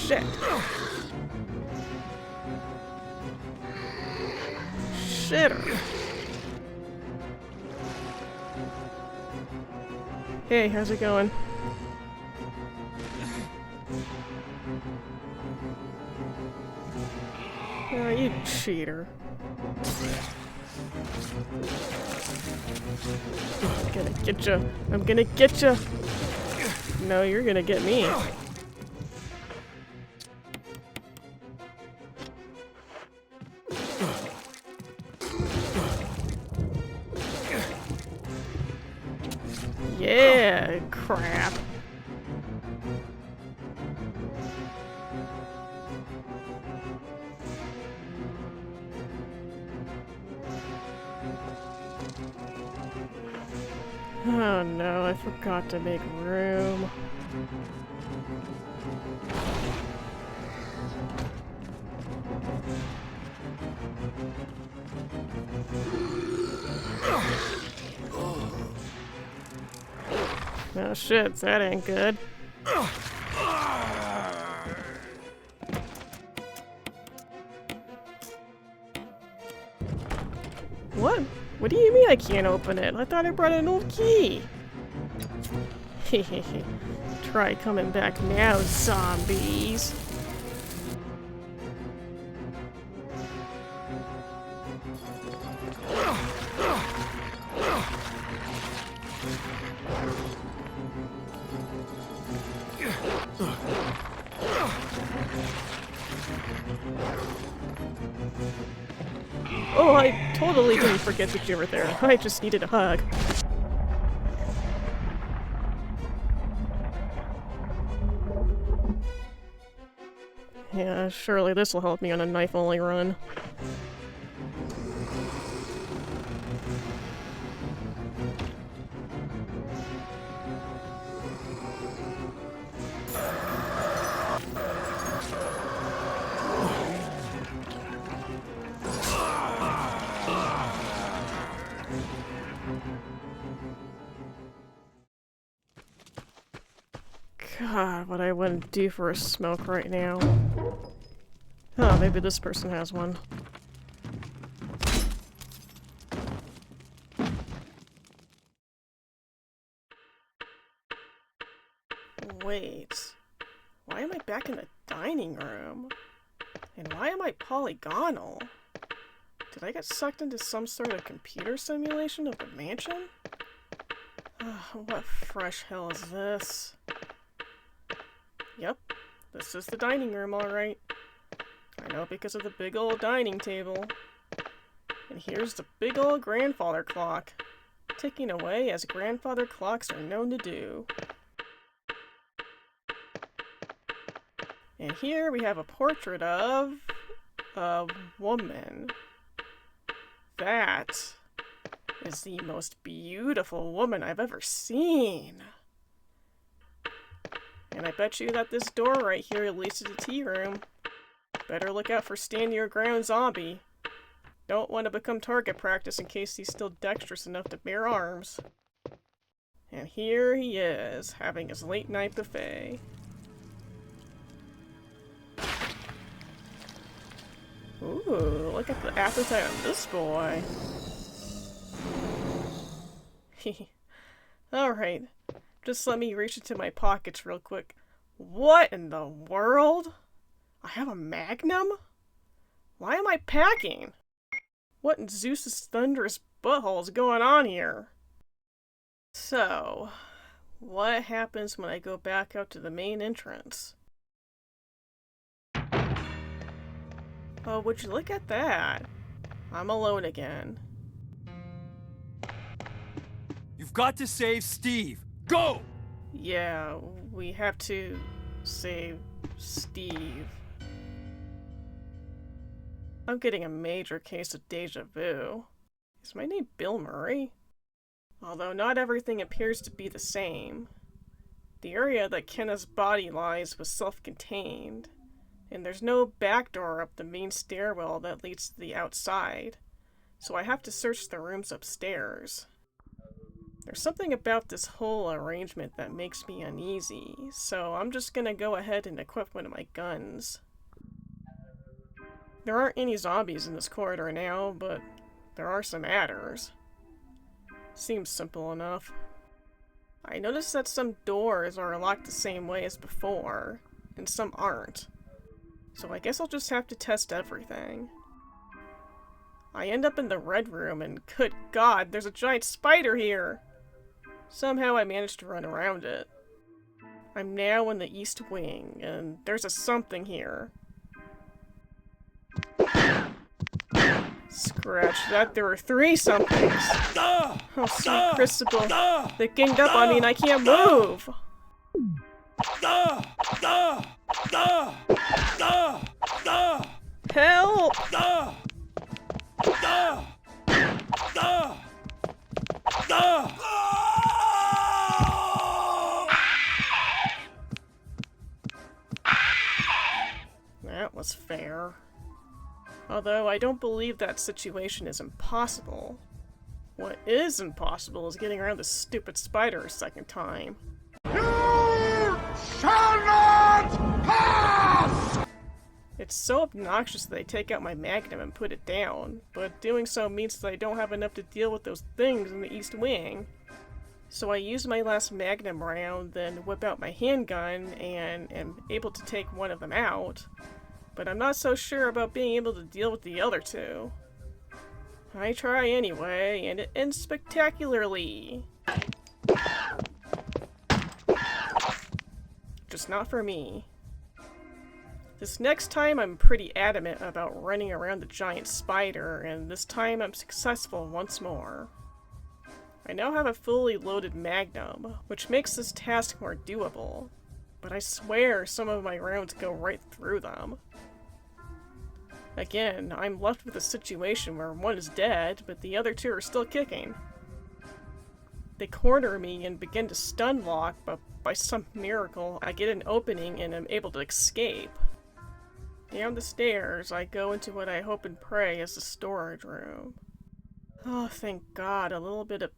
shit. Shitter. Hey, how's it going? Oh, you cheater. I'm gonna get you. I'm gonna get you. No, you're gonna get me. Yeah, crap. Oh no, I forgot to make room. Oh shit, that ain't good. What? What do you mean I can't open it? I thought I brought an old key. Hehehe. Try coming back now, zombies. Oh, I totally didn't forget that you were there. I just needed a hug. Yeah, surely this will help me on a knife-only run. God, what I wouldn't do for a smoke right now. Oh, maybe this person has one. Wait. Why am I back in the dining room? And why am I polygonal? Did I get sucked into some sort of computer simulation of the mansion? What fresh hell is this? Yep, this is the dining room, alright. I know because of the big old dining table. And here's the big old grandfather clock, ticking away as grandfather clocks are known to do. And here we have a portrait of a woman. That is the most beautiful woman I've ever seen. And I bet you that this door right here leads to the tea room. Better look out for stand your ground zombie. Don't want to become target practice in case he's still dexterous enough to bear arms. And here he is, having his late night buffet. Ooh, look at the appetite on this boy. Alright, just let me reach into my pockets real quick. What in the world? I have a magnum? Why am I packing? What in Zeus's thunderous butthole is going on here? So, what happens when I go back out to the main entrance? Oh, would you look at that? I'm alone again. You've got to save Steve! Go! Yeah, we have to save Steve. I'm getting a major case of deja vu. Is my name Bill Murray? Although not everything appears to be the same. The area that Kenna's body lies was self-contained, and there's no back door up the main stairwell that leads to the outside, so I have to search the rooms upstairs. There's something about this whole arrangement that makes me uneasy, so I'm just gonna go ahead and equip one of my guns. There aren't any zombies in this corridor now, but there are some adders. Seems simple enough. I noticed that some doors are locked the same way as before, and some aren't. So I guess I'll just have to test everything. I end up in the red room, and good God, there's a giant spider here! Somehow I managed to run around it. I'm now in the east wing, and there's a something here. Scratch that, there are 3 somethings! Oh, sweet Crucible! They ganged up on me and I can't move! Help! That was fair. Although I don't believe that situation is impossible. What is impossible is getting around this stupid spider a second time. You shall not pass! It's so obnoxious that I take out my magnum and put it down, but doing so means that I don't have enough to deal with those things in the east wing. So I use my last magnum round, then whip out my handgun and am able to take one of them out. But I'm not so sure about being able to deal with the other 2. I try anyway, and it ends spectacularly. Just not for me. This next time I'm pretty adamant about running around the giant spider, and this time I'm successful once more. I now have a fully loaded magnum, which makes this task more doable, but I swear some of my rounds go right through them. Again, I'm left with a situation where one is dead, but the other 2 are still kicking. They corner me and begin to stun lock, but by some miracle, I get an opening and am able to escape. Down the stairs, I go into what I hope and pray is the storage room. Oh, thank God, a little bit of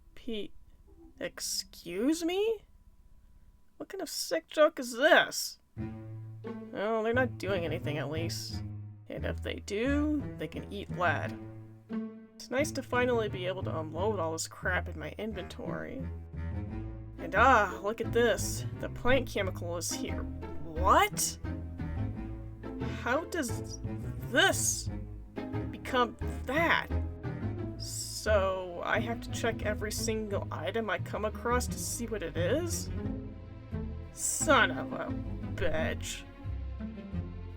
Excuse me? What kind of sick joke is this? Well, they're not doing anything at least. And if they do, they can eat lead. It's nice to finally be able to unload all this crap in my inventory. And look at this. The plant chemical is here. What? How does this become that? So I have to check every single item I come across to see what it is? Son of a bitch.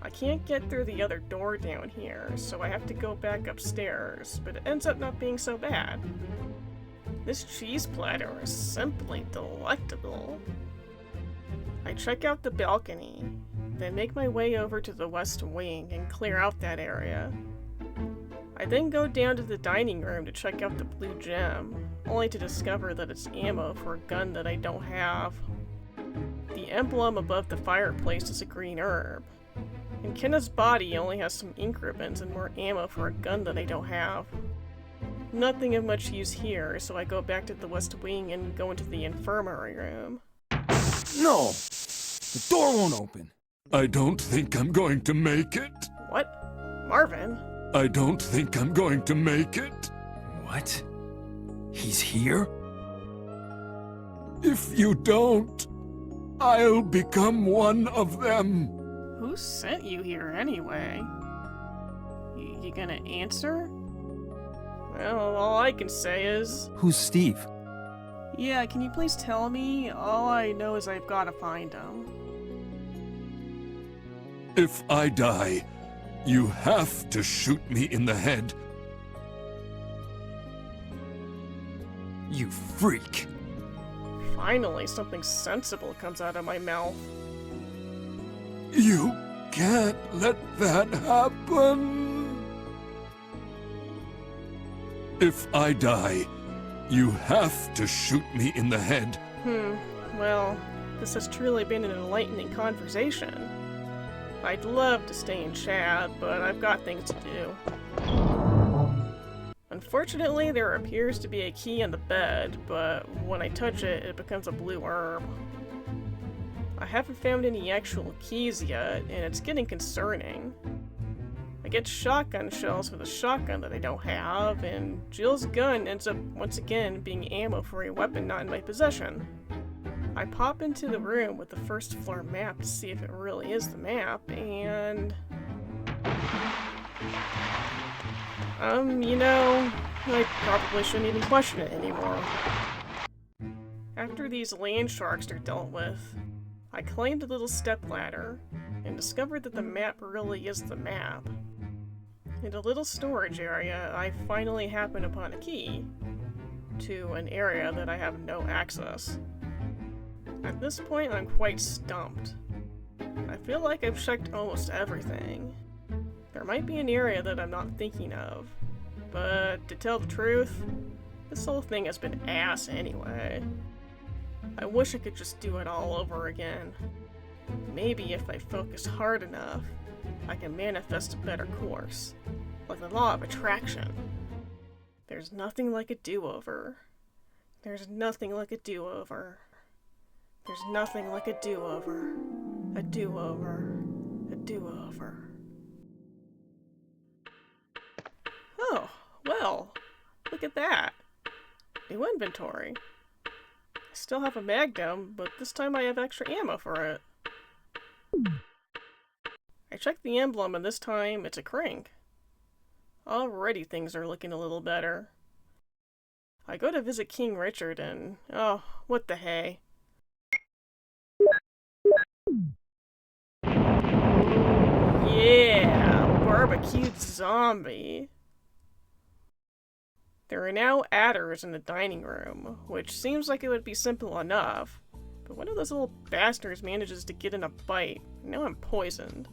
I can't get through the other door down here, so I have to go back upstairs, but it ends up not being so bad. This cheese platter is simply delectable. I check out the balcony, then make my way over to the west wing and clear out that area. I then go down to the dining room to check out the blue gem, only to discover that it's ammo for a gun that I don't have. The emblem above the fireplace is a green herb, and Kenna's body only has some ink ribbons and more ammo for a gun that I don't have. Nothing of much use here, so I go back to the west wing and go into the infirmary room. No! The door won't open. I don't think I'm going to make it. What? Marvin? I don't think I'm going to make it. What? He's here? If you don't, I'll become one of them. Who sent you here anyway? You gonna answer? Well, all I can say is... Who's Steve? Yeah, can you please tell me? All I know is I've gotta find him. If I die, you have to shoot me in the head. You freak! Finally, something sensible comes out of my mouth. You can't let that happen. If I die, you have to shoot me in the head. Well, this has truly been an enlightening conversation. I'd love to stay and chat, but I've got things to do. Unfortunately, there appears to be a key on the bed, but when I touch it, it becomes a blue herb. I haven't found any actual keys yet, and it's getting concerning. I get shotgun shells for the shotgun that I don't have, and Jill's gun ends up once again being ammo for a weapon not in my possession. I pop into the room with the first floor map to see if it really is the map, and... I probably shouldn't even question it anymore. After these land sharks are dealt with, I climbed a little stepladder and discovered that the map really is the map. In a little storage area, I finally happen upon a key to an area that I have no access. At this point, I'm quite stumped. I feel like I've checked almost everything. There might be an area that I'm not thinking of, but to tell the truth, this whole thing has been ass anyway. I wish I could just do it all over again. Maybe if I focus hard enough, I can manifest a better course, like the law of attraction. There's nothing like a do-over. There's nothing like a do-over. There's nothing like a do-over. A do-over. A do-over. Oh, well, look at that. New inventory. I still have a magnum, but this time I have extra ammo for it. I checked the emblem, and this time it's a crank. Already things are looking a little better. I go to visit King Richard and, oh, what the hey. Yeah, barbecued zombie. There are now adders in the dining room, which seems like it would be simple enough, but one of those little bastards manages to get in a bite, and now I'm poisoned.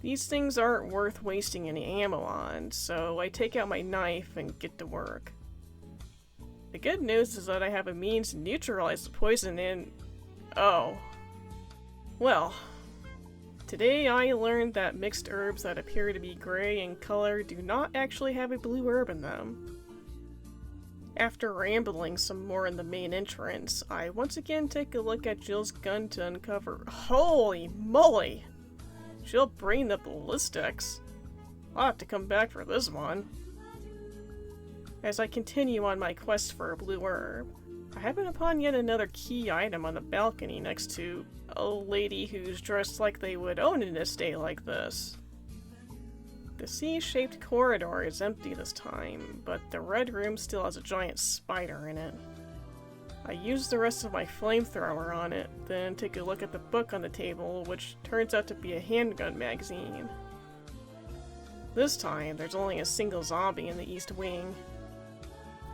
These things aren't worth wasting any ammo on, so I take out my knife and get to work. The good news is that I have a means to neutralize the poison and... oh. Well, today I learned that mixed herbs that appear to be gray in color do not actually have a blue herb in them. After rambling some more in the main entrance, I once again take a look at Jill's gun to uncover— holy moly! She'll bring the ballistics. I'll have to come back for this one. As I continue on my quest for a blue herb, I happen upon yet another key item on the balcony next to a lady who's dressed like they would own an estate like this. The C-shaped corridor is empty this time, but the red room still has a giant spider in it. I use the rest of my flamethrower on it, then take a look at the book on the table, which turns out to be a handgun magazine. This time, there's only a single zombie in the east wing.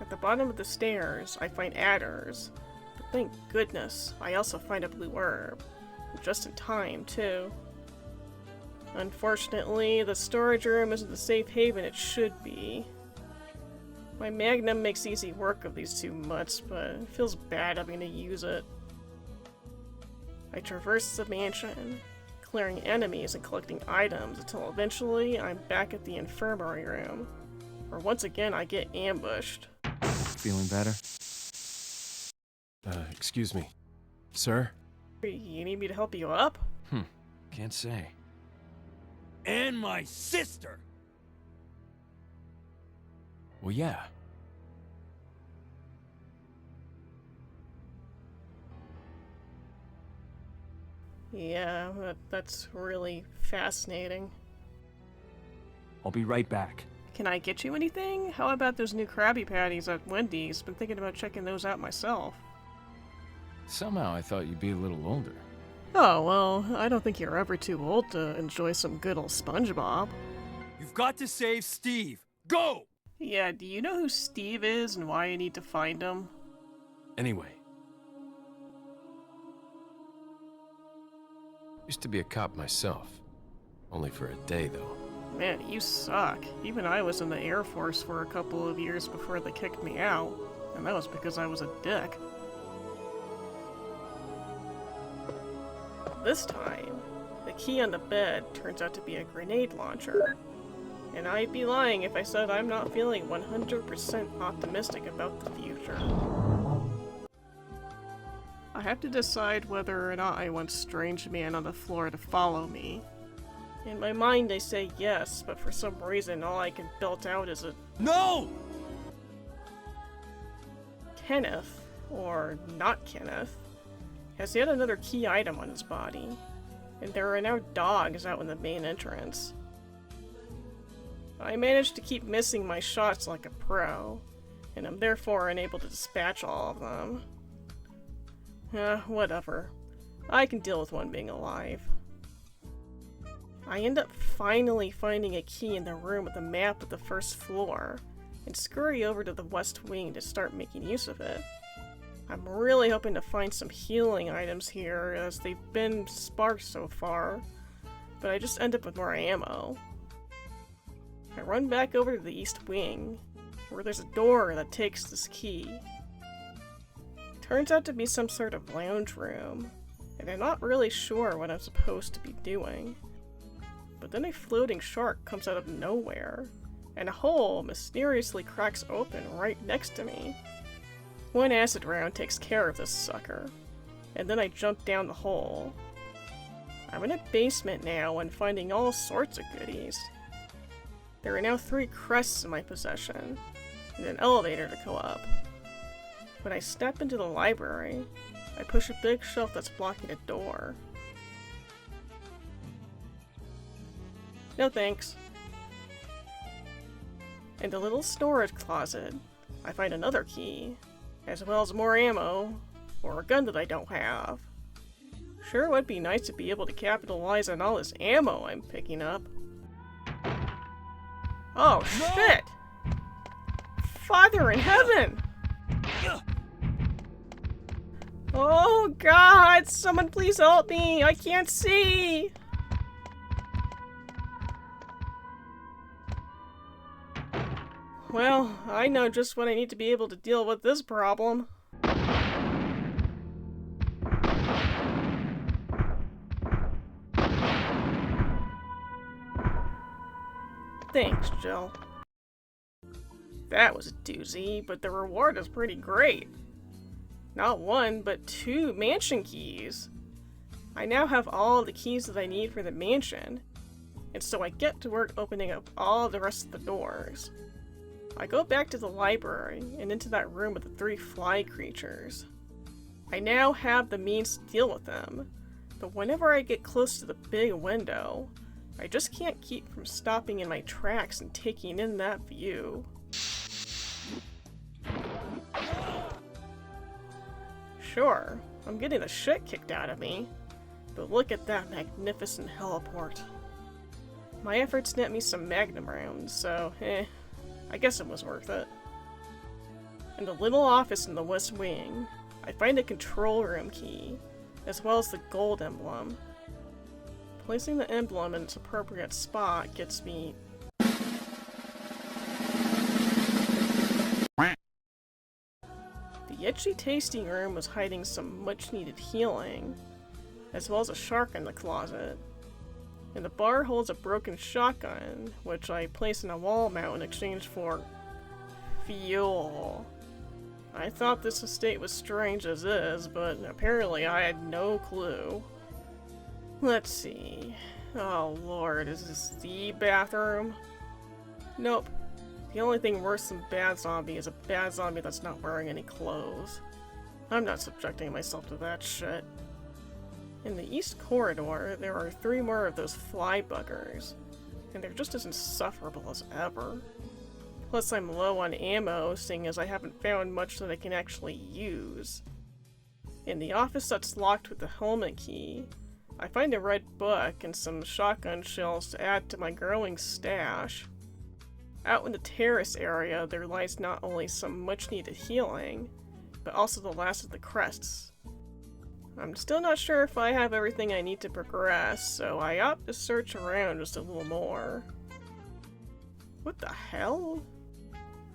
At the bottom of the stairs, I find adders, but thank goodness, I also find a blue herb. Just in time, too. Unfortunately, the storage room isn't the safe haven it should be. My magnum makes easy work of these two mutts, but it feels bad having to use it. I traverse the mansion, clearing enemies and collecting items until eventually I'm back at the infirmary room, where once again I get ambushed. Feeling better? Excuse me. Sir? You need me to help you up? Can't say. And my sister! Well, yeah. Yeah, that's really fascinating. I'll be right back. Can I get you anything? How about those new Krabby Patties at Wendy's? Been thinking about checking those out myself. Somehow I thought you'd be a little older. Oh, well, I don't think you're ever too old to enjoy some good old SpongeBob. You've got to save Steve! Go! Yeah, do you know who Steve is and why you need to find him? Anyway. Used to be a cop myself. Only for a day, though. Man, you suck. Even I was in the Air Force for a couple of years before they kicked me out, and that was because I was a dick. This time, the key on the bed turns out to be a grenade launcher. And I'd be lying if I said I'm not feeling 100% optimistic about the future. I have to decide whether or not I want Strange Man on the floor to follow me. In my mind I say yes, but for some reason all I can belt out is a No! Kenneth, or not Kenneth, has yet another key item on his body, and there are now dogs out in the main entrance. I managed to keep missing my shots like a pro, and I'm therefore unable to dispatch all of them. Whatever. I can deal with one being alive. I end up finally finding a key in the room with a map of the first floor, and scurry over to the west wing to start making use of it. I'm really hoping to find some healing items here, as they've been sparse so far, but I just end up with more ammo. I run back over to the east wing, where there's a door that takes this key. Turns out to be some sort of lounge room, and I'm not really sure what I'm supposed to be doing. But then a floating shark comes out of nowhere, and a hole mysteriously cracks open right next to me. One acid round takes care of this sucker, and then I jump down the hole. I'm in a basement now and finding all sorts of goodies. There are now 3 crests in my possession, and an elevator to go up. When I step into the library, I push a big shelf that's blocking a door. No thanks. In the little storage closet, I find another key, as well as more ammo, or a gun that I don't have. Sure would be nice to be able to capitalize on all this ammo I'm picking up. Oh shit! Father in heaven! Oh god, someone please help me! I can't see! Well, I know just what I need to be able to deal with this problem. Thanks, Jill. That was a doozy, but the reward is pretty great. Not 1, but 2 mansion keys. I now have all the keys that I need for the mansion, and so I get to work opening up all the rest of the doors. I go back to the library and into that room with the 3 fly creatures. I now have the means to deal with them, but whenever I get close to the big window, I just can't keep from stopping in my tracks and taking in that view. Sure, I'm getting the shit kicked out of me, but look at that magnificent heliport. My efforts net me some magnum rounds, so I guess it was worth it. In the little office in the west wing, I find a control room key, as well as the gold emblem. Placing the emblem in its appropriate spot gets me... The itchy tasting room was hiding some much-needed healing, as well as a shark in the closet. And the bar holds a broken shotgun, which I place in a wall mount in exchange for... fuel. I thought this estate was strange as is, but apparently I had no clue. Let's see... Oh lord, is this the bathroom? Nope. The only thing worse than bad zombie is a bad zombie that's not wearing any clothes. I'm not subjecting myself to that shit. In the east corridor, there are 3 more of those fly buggers, and they're just as insufferable as ever. Plus I'm low on ammo, seeing as I haven't found much that I can actually use. In the office that's locked with the helmet key, I find a red book and some shotgun shells to add to my growing stash. Out in the terrace area, there lies not only some much-needed healing, but also the last of the crests. I'm still not sure if I have everything I need to progress, so I opt to search around just a little more. What the hell?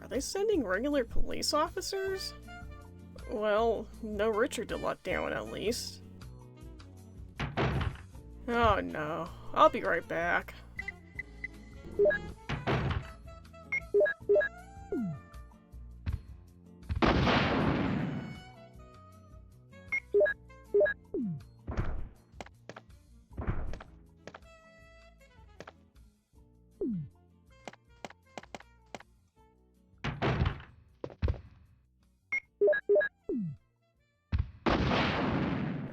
Are they sending regular police officers? Well, no Richard to let down at least. Oh no, I'll be right back.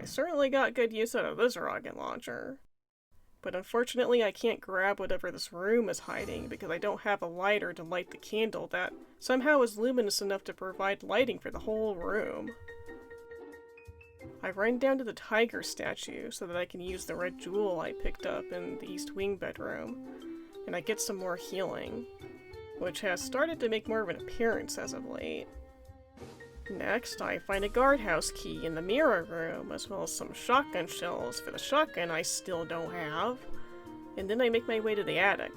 certainly got good use out of this rocket launcher. But unfortunately I can't grab whatever this room is hiding because I don't have a lighter to light the candle that somehow is luminous enough to provide lighting for the whole room. I run down to the tiger statue so that I can use the red jewel I picked up in the East Wing bedroom, and I get some more healing, which has started to make more of an appearance as of late. Next, I find a guardhouse key in the mirror room, as well as some shotgun shells for the shotgun I still don't have, and then I make my way to the attic.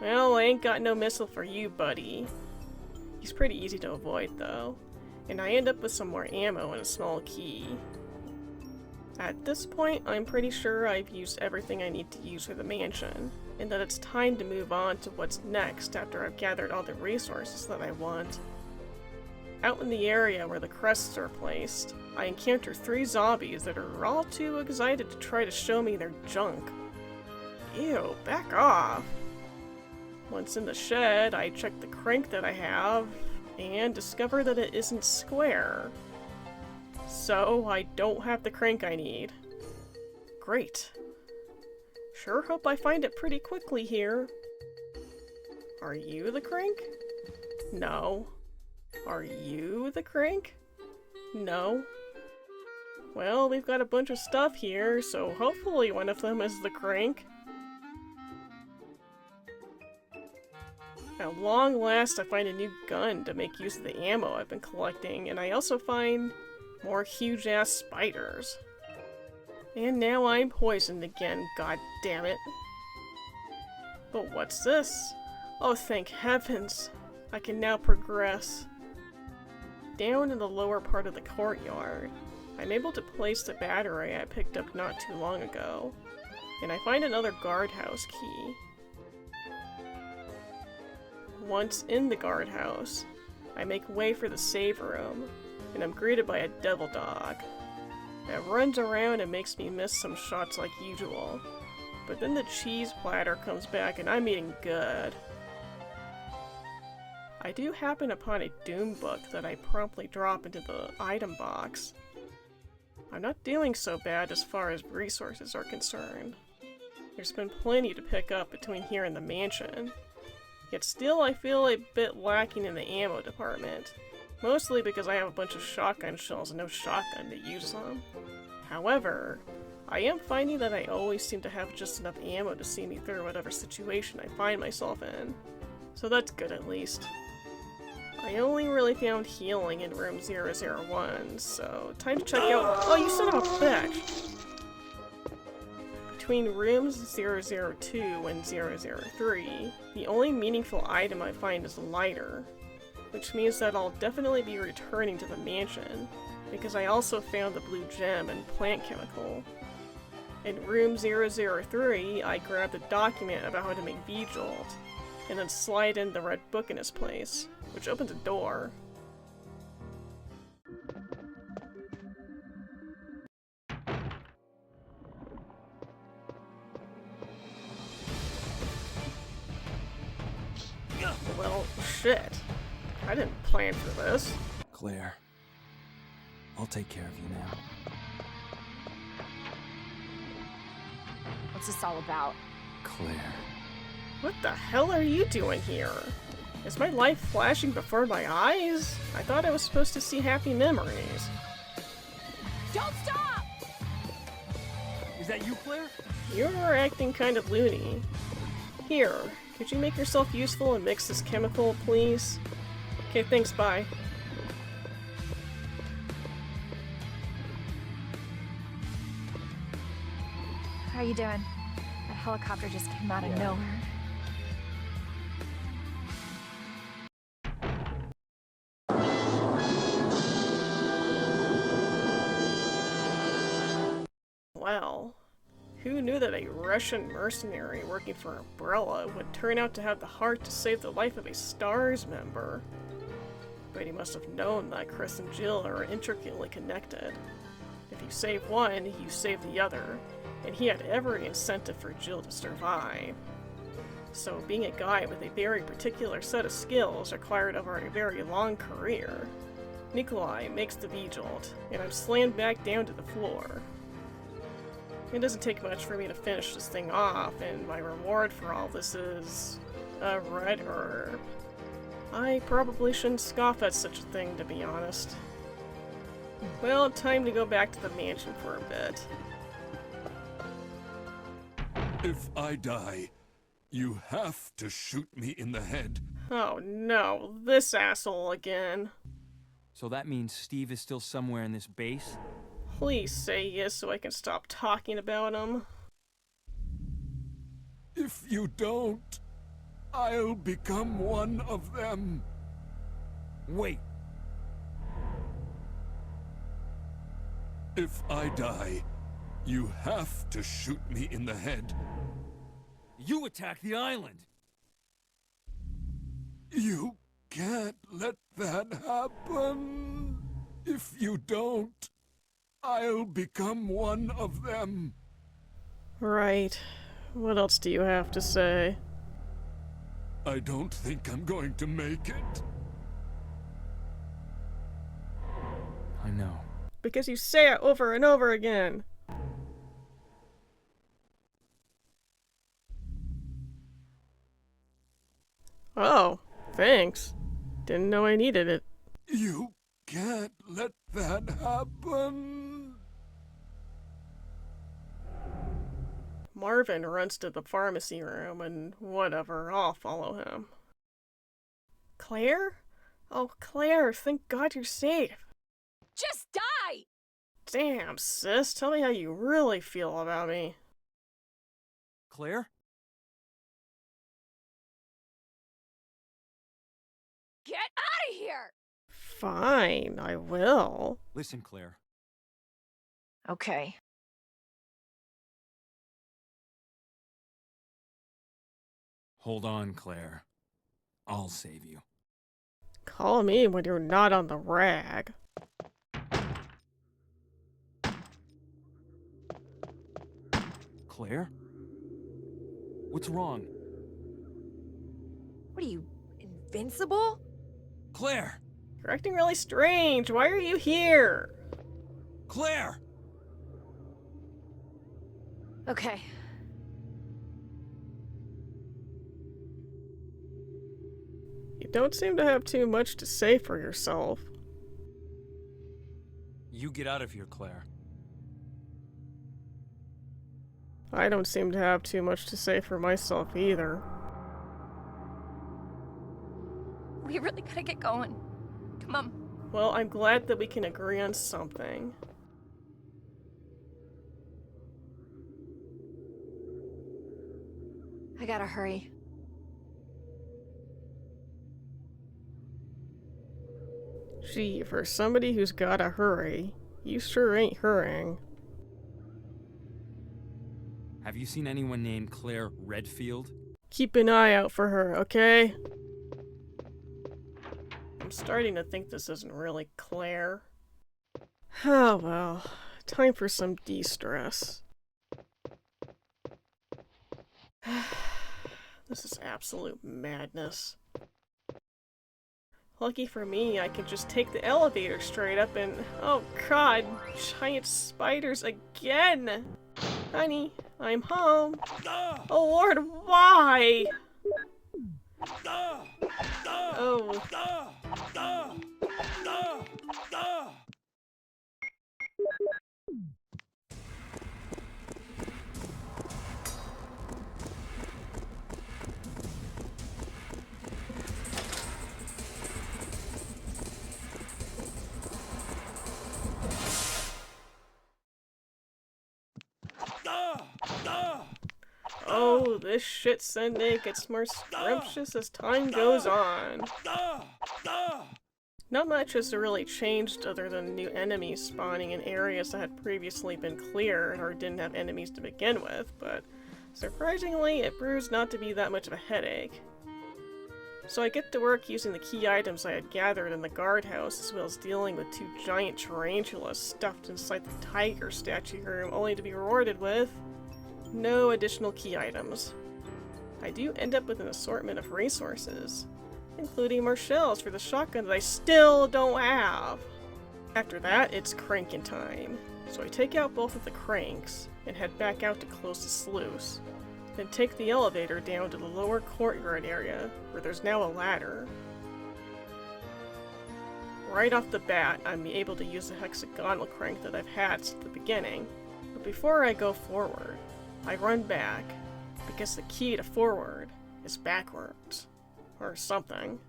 Well, I ain't got no missile for you, buddy. He's pretty easy to avoid, though, and I end up with some more ammo and a small key. At this point, I'm pretty sure I've used everything I need to use for the mansion, and that it's time to move on to what's next after I've gathered all the resources that I want. Out in the area where the crests are placed, I encounter 3 zombies that are all too excited to try to show me their junk. Ew, back off! Once in the shed, I check the crank that I have, and discover that it isn't square. So, I don't have the crank I need. Great. Sure hope I find it pretty quickly here. Are you the crank? No. Are you the crank? No. Well, we've got a bunch of stuff here, so hopefully one of them is the crank. At long last, I find a new gun to make use of the ammo I've been collecting, and I also find more huge-ass spiders. And now I'm poisoned again, god damn it. But what's this? Oh, thank heavens! I can now progress. Down in the lower part of the courtyard, I'm able to place the battery I picked up not too long ago, and I find another guardhouse key. Once in the guardhouse, I make way for the save room, and I'm greeted by a devil dog. It runs around and makes me miss some shots like usual, but then the cheese platter comes back and I'm eating good. I do happen upon a Doom book that I promptly drop into the item box. I'm not doing so bad as far as resources are concerned. There's been plenty to pick up between here and the mansion, yet still I feel a bit lacking in the ammo department. Mostly because I have a bunch of shotgun shells and no shotgun to use them. However, I am finding that I always seem to have just enough ammo to see me through whatever situation I find myself in. So that's good at least. I only really found healing in room 001, so time to check out- Oh, you son of a bitch! Between rooms 002 and 003, the only meaningful item I find is a lighter, which means that I'll definitely be returning to the mansion, because I also found the blue gem and plant chemical. In room 003, I grabbed a document about how to make V-Jolt, and then slide in the red book in its place, which opens a door. Well, shit. I didn't plan for this. Claire, I'll take care of you now. What's this all about? Claire. What the hell are you doing here? Is my life flashing before my eyes? I thought I was supposed to see happy memories. Don't stop! Is that you, Claire? You're acting kind of loony. Here, could you make yourself useful and mix this chemical, please? Okay, thanks, bye. How you doing? That helicopter just came out of nowhere. Well, who knew that a Russian mercenary working for Umbrella would turn out to have the heart to save the life of a STARS member? But he must have known that Chris and Jill are intricately connected. If you save one, you save the other, and he had every incentive for Jill to survive. So being a guy with a very particular set of skills required over a very long career, Nikolai makes the V-jolt, and I'm slammed back down to the floor. It doesn't take much for me to finish this thing off, and my reward for all this is a red herb. I probably shouldn't scoff at such a thing, to be honest. Well, time to go back to the mansion for a bit. If I die, you have to shoot me in the head. Oh no, this asshole again. So that means Steve is still somewhere in this base? Please say yes so I can stop talking about him. If you don't, I'll become one of them. Wait, If I die, you have to shoot me in the head. you attacked the island! You can't let that happen. If you don't, I'll become one of them. Right. What else do you have to say? I don't think I'm going to make it. I know. Because you say it over and over again. Oh, thanks. Didn't know I needed it. You can't let that happen. Marvin runs to the pharmacy room, and whatever, I'll follow him. Claire? Oh, Claire, thank God you're safe. Just die! Damn, sis, tell me how you really feel about me. Claire? Get out of here! Fine, I will. Listen, Claire. Okay. Hold on, Claire. I'll save you. Call me when you're not on the rag. Claire? What's wrong? What are you, invincible? Claire! You're acting really strange. Why are you here? Claire! Okay. You don't seem to have too much to say for yourself. You get out of here, Claire. I don't seem to have too much to say for myself either. We really gotta get going. Come on. Well, I'm glad that we can agree on something. I gotta hurry. Gee, for somebody who's gotta hurry, you sure ain't hurrying. Have you seen anyone named Claire Redfield? Keep an eye out for her, okay? I'm starting to think this isn't really Claire. Oh well, time for some de-stress. This is absolute madness. Lucky for me, I can just take the elevator straight up and... Oh god, giant spiders again! Honey, I'm home. Oh lord, why? Oh. Oh, this shit Sunday gets more scrumptious as time goes on. Not much has really changed other than new enemies spawning in areas that had previously been cleared or didn't have enemies to begin with, but surprisingly, it proves not to be that much of a headache. So I get to work using the key items I had gathered in the guardhouse, as well as dealing with 2 giant tarantulas stuffed inside the tiger statue room, only to be rewarded with no additional key items. I do end up with an assortment of resources, including more shells for the shotgun that I still don't have. After that, it's cranking time. So I take out both of the cranks and head back out to close the sluice. Then take the elevator down to the lower courtyard area, where there's now a ladder. Right off the bat, I'm able to use the hexagonal crank that I've had since the beginning. But before I go forward, I run back, because the key to forward is backwards. Or something.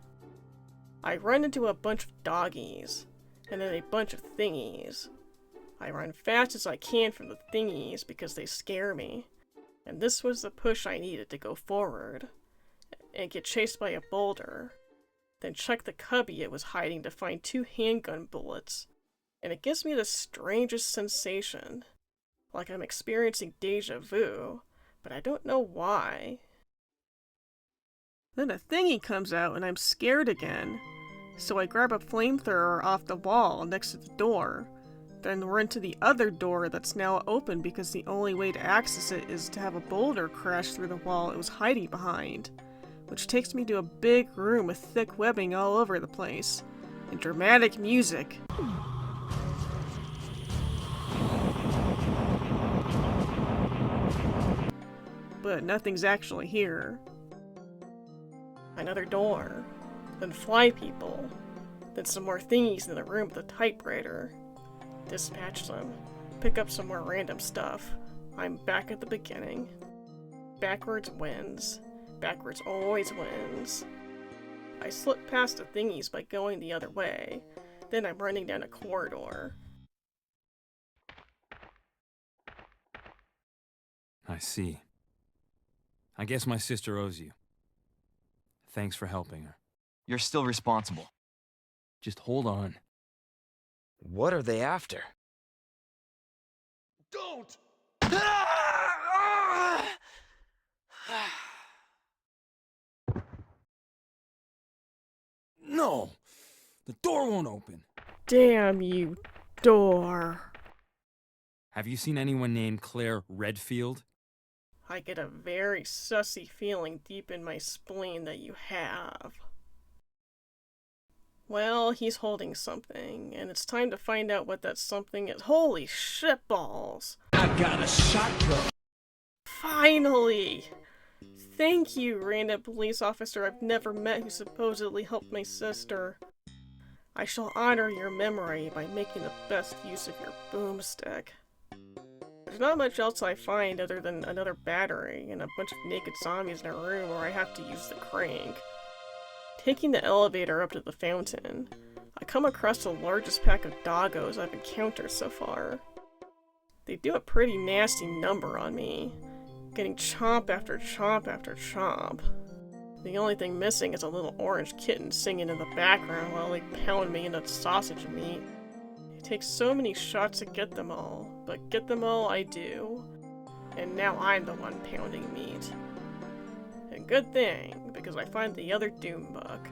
I run into a bunch of doggies, and then a bunch of thingies. I run fast as I can from the thingies because they scare me. And this was the push I needed to go forward. And get chased by a boulder. Then check the cubby it was hiding to find 2 handgun bullets. And it gives me the strangest sensation. Like I'm experiencing deja vu, but I don't know why. Then a thingy comes out and I'm scared again. So I grab a flamethrower off the wall next to the door. Then run to the other door that's now open because the only way to access it is to have a boulder crash through the wall it was hiding behind. Which takes me to a big room with thick webbing all over the place. And dramatic music. But nothing's actually here. Another door. Then fly people. Then some more thingies in the room with the typewriter. Dispatch them. Pick up some more random stuff. I'm back at the beginning. Backwards wins. Backwards always wins. I slip past the thingies by going the other way. Then I'm running down a corridor. I see. I guess my sister owes you. Thanks for helping her. You're still responsible. Just hold on. What are they after? Don't! No! The door won't open. Damn you, door. Have you seen anyone named Claire Redfield? I get a very sussy feeling deep in my spleen that you have. Well, he's holding something, and it's time to find out what that something is. Holy shitballs! I got a shotgun. Finally! Thank you, random police officer I've never met who supposedly helped my sister. I shall honor your memory by making the best use of your boomstick. There's not much else I find other than another battery and a bunch of naked zombies in a room where I have to use the crank. Taking the elevator up to the fountain, I come across the largest pack of doggos I've encountered so far. They do a pretty nasty number on me, getting chomp after chomp after chomp. The only thing missing is a little orange kitten singing in the background while they pound me into sausage meat. It takes so many shots to get them all, but get them all I do. And now I'm the one pounding meat. And good thing, because I find the other Doom book.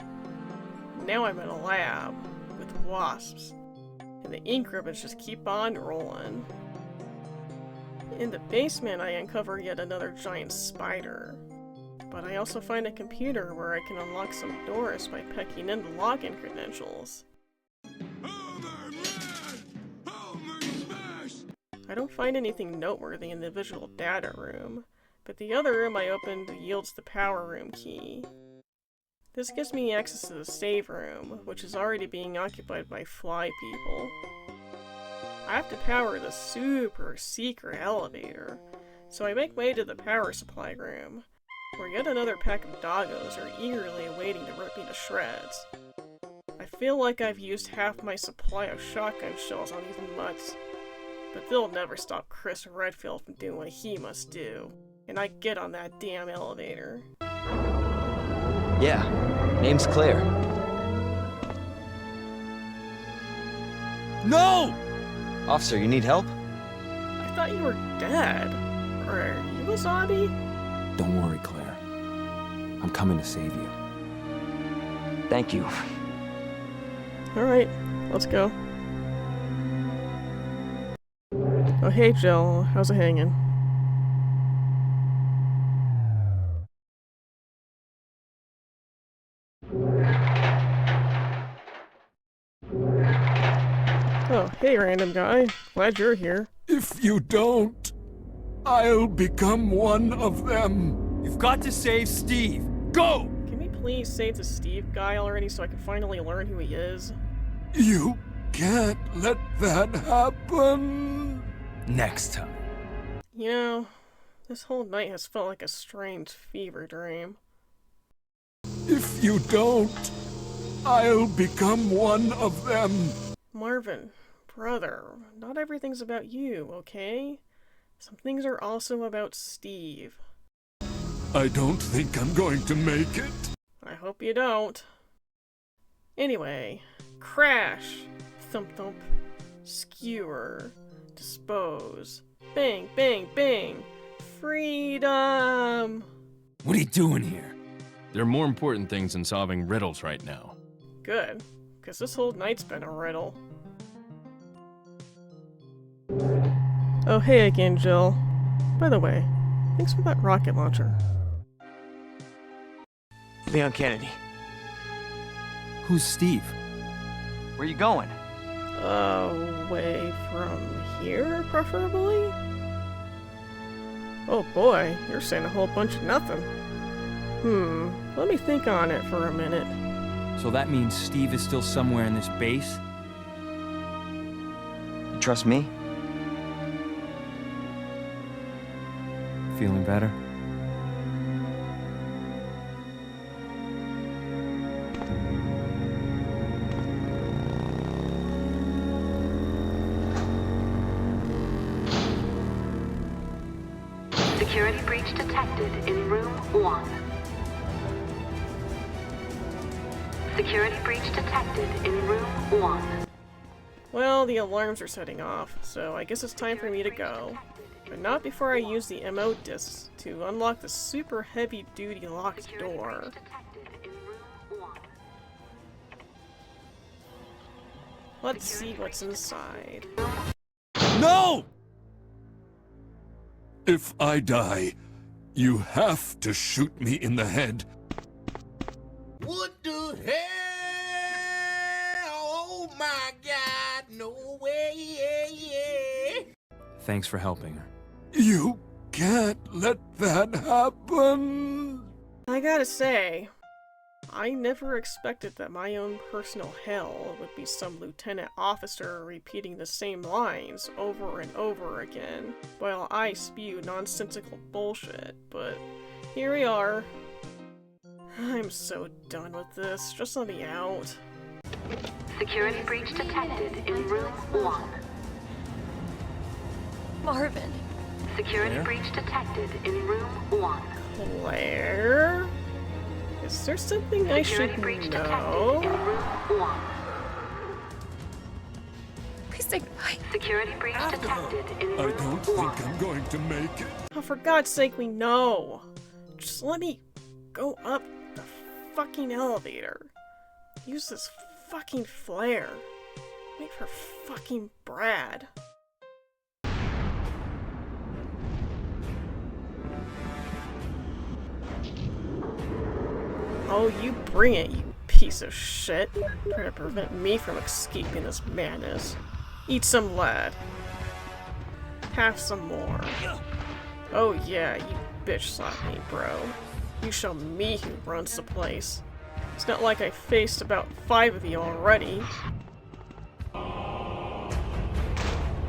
Now I'm in a lab, with wasps. And the ink ribbons just keep on rolling. In the basement I uncover yet another giant spider. But I also find a computer where I can unlock some doors by pecking in the login credentials. I don't find anything noteworthy in the visual data room, but the other room I opened yields the power room key. This gives me access to the save room, which is already being occupied by fly people. I have to power the super secret elevator, so I make way to the power supply room, where yet another pack of doggos are eagerly awaiting to rip me to shreds. I feel like I've used half my supply of shotgun shells on these mutts, but they'll never stop Chris Redfield from doing what he must do, and I get on that damn elevator. Yeah, name's Claire. No! Officer, you need help? I thought you were dead. Are you a zombie? Don't worry, Claire. I'm coming to save you. Thank you. Alright, let's go. Oh hey Jill, how's it hanging? Oh, hey, random guy. Glad you're here. If you don't, I'll become one of them. You've got to save Steve. Go! Can we please save the Steve guy already so I can finally learn who he is? You can't let that happen. Next time. You know, this whole night has felt like a strange fever dream. If you don't, I'll become one of them. Marvin, brother, not everything's about you, okay? Some things are also about Steve. I don't think I'm going to make it. I hope you don't. Anyway, crash, thump thump, skewer, dispose, bang bang bang, freedom! What are you doing here? There are more important things than solving riddles right now. Good, because this whole night's been a riddle. Oh hey again, Jill. By the way, thanks for that rocket launcher. Leon Kennedy, Who's Steve? where you going? Away from here, preferably? Oh boy, you're saying a whole bunch of nothing. Let me think on it for a minute. So that means Steve is still somewhere in this base? You trust me? Feeling better? Security breach detected in room 1. Security breach detected in room 1. Well, the alarms are setting off, so I guess it's time for me to go. But not before I use the MO discs to unlock the super heavy-duty locked door. Let's see what's inside. No! If I die, you have to shoot me in the head. What the hell? Oh my God, no way. Thanks for helping her. You can't let that happen. I gotta say, I never expected that my own personal hell would be some lieutenant officer repeating the same lines over and over again, while I spew nonsensical bullshit, but here we are. I'm so done with this, just let me out. Security breach detected in room 1. Marvin. Security Claire? breach detected in room 1. Claire? Is there something I Security should breach detected in know? room 1. Please say goodbye. Security breach detected in I room don't 1. think I'm going to make it. Oh, for God's sake, we know! Just let me go up the fucking elevator. Use this fucking flare. Wait for fucking Brad. Oh, you bring it, you piece of shit. Trying to prevent me from escaping this madness. Eat some lead. Have some more. Oh yeah, you bitch slap me, bro. You show me who runs the place. It's not like I faced about 5 of you already.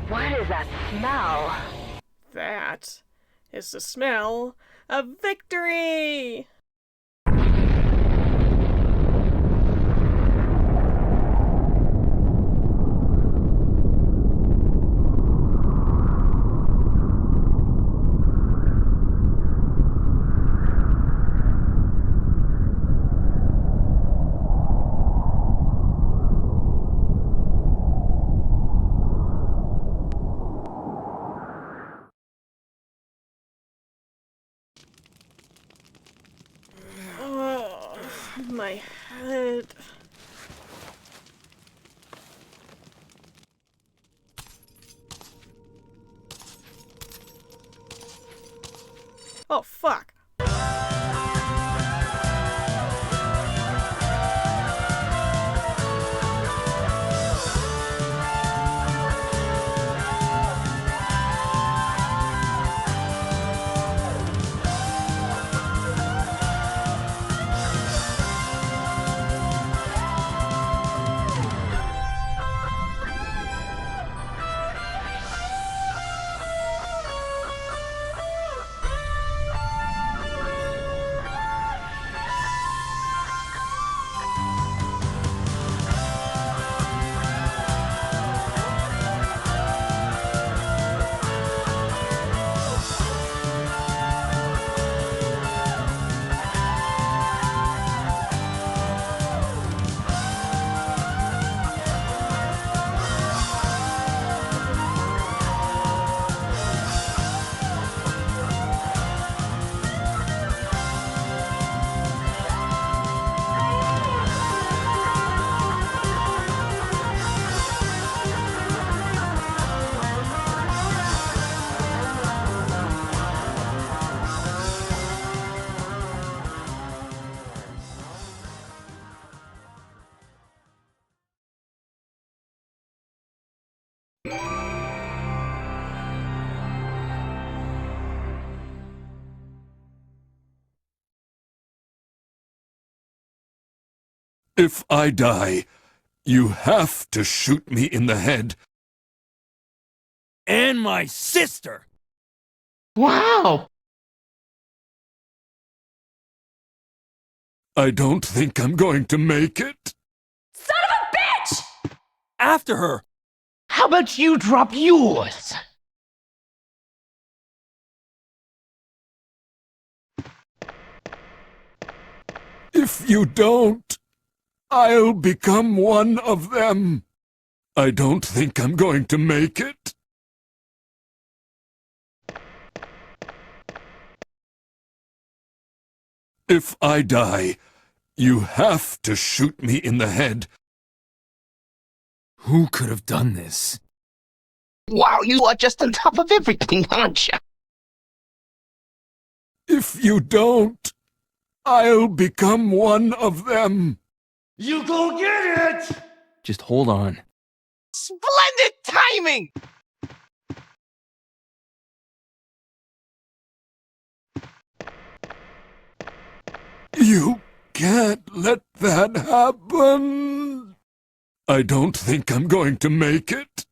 What is that smell? That is the smell of victory! Oh, my head. Oh, fuck. If I die, you have to shoot me in the head. And my sister! Wow! I don't think I'm going to make it. Son of a bitch! After her! How about you drop yours? If you don't, I'll become one of them. I don't think I'm going to make it. If I die, you have to shoot me in the head. Who could have done this? Wow, you are just on top of everything, aren't you? If you don't, I'll become one of them. You go get it! Just hold on. Splendid timing! You can't let that happen. I don't think I'm going to make it.